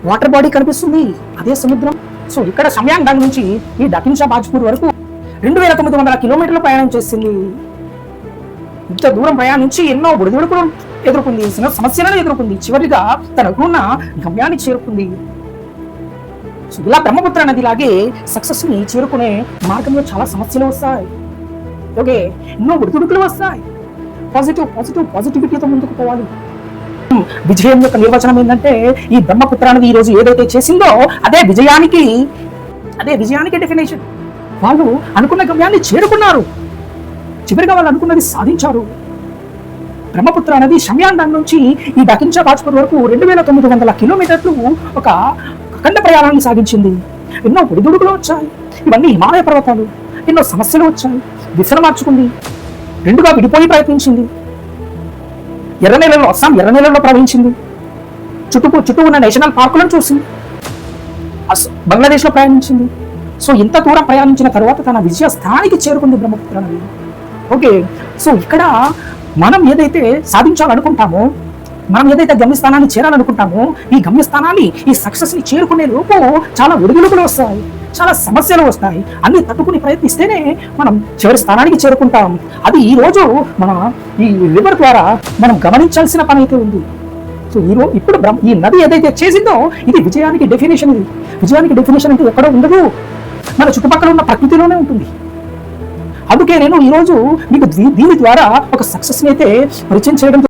Water body కనిపిస్తుంది, అదే సముద్రం. సో ఇక్కడ సంయాంగ్ నుంచి ఈ దకిన్ షా బాజ్పూర్ వరకు 2900 కిలోమీటర్ల ప్రయాణం చేసింది. ఇంత దూరం ప్రయాణించి ఎన్నో ఒడిదుడుకులు ఎదుర్కొంది, సమస్యలను ఎదుర్కొంది, చివరిగా తనకున్న గమ్యాన్ని చేరుకుంది. సో ఇలా బ్రహ్మపుత్ర నది లాగే సక్సెస్ ని చేరుకునే మార్గంలో చాలా సమస్యలు వస్తాయి, ఓకే, ఎన్నో ఒడిదుడుకులు వస్తాయి. పాజిటివిటీతో ముందుకు పోవాలి. విజయం యొక్క నిర్వచనం ఏంటంటే ఈ బ్రహ్మపుత్ర నది ఈ రోజు ఏదైతే చేసిందో అదే విజయానికి డెఫినేషన్. వాళ్ళు అనుకున్న గమ్యాన్ని చేరుకున్నారు, చివరిగా వాళ్ళు అనుకున్నది సాధించారు. బ్రహ్మపుత్ర నది షమ్యాంగ్ నుంచి ఈ దకిన్ షా బాజ్పూర్ వరకు 2900 కిలోమీటర్లు ఒక అఖండ ప్రయాణాన్ని సాగించింది. ఎన్నో ఒడిదుడుకులు వచ్చాయి, ఇవన్నీ హిమాలయ పర్వతాలు, ఎన్నో సమస్యలు వచ్చాయి. దిశను మార్చుకుంది, రెండుగా విడిపోయి ప్రయత్నించింది. అస్సాం ఎర్ర నేలలో ప్రవహించింది, చుట్టూ ఉన్న నేషనల్ పార్కులను చూసింది, బంగ్లాదేశ్ లో ప్రయాణించింది. సో ఇంత దూరం ప్రయాణించిన తర్వాత తన విజయ స్థానానికి చేరుకుంది బ్రహ్మపుత్ర నది. ఓకే, సో ఇక్కడ మనం ఏదైతే సాధించాలనుకుంటామో, మనం ఏదైతే గమ్యస్థానాన్ని చేరాలనుకుంటామో, ఈ గమ్యస్థానాన్ని, ఈ సక్సెస్ ని చేరుకునే లోపు చాలా ఒడిదుడుకులు వస్తాయి, చాలా సమస్యలు వస్తాయి. అన్ని తట్టుకుని ప్రయత్నిస్తేనే మనం చివరి స్థానానికి చేరుకుంటాం. అది ఈ రోజు మన ఈ రివర్ ద్వారా మనం గమనించాల్సిన పని అయితే ఉంది. సో ఇప్పుడు ఈ నది ఏదైతే చేసిందో ఇది విజయానికి డెఫినేషన్. ఇది విజయానికి డెఫినేషన్ అంటే ఎక్కడో ఉండదు, మన చుట్టుపక్కల ఉన్న ప్రకృతిలోనే ఉంటుంది. అందుకే నేను ఈరోజు మీకు దీని ద్వారా ఒక సక్సెస్ని అయితే పరిచయం చేయడం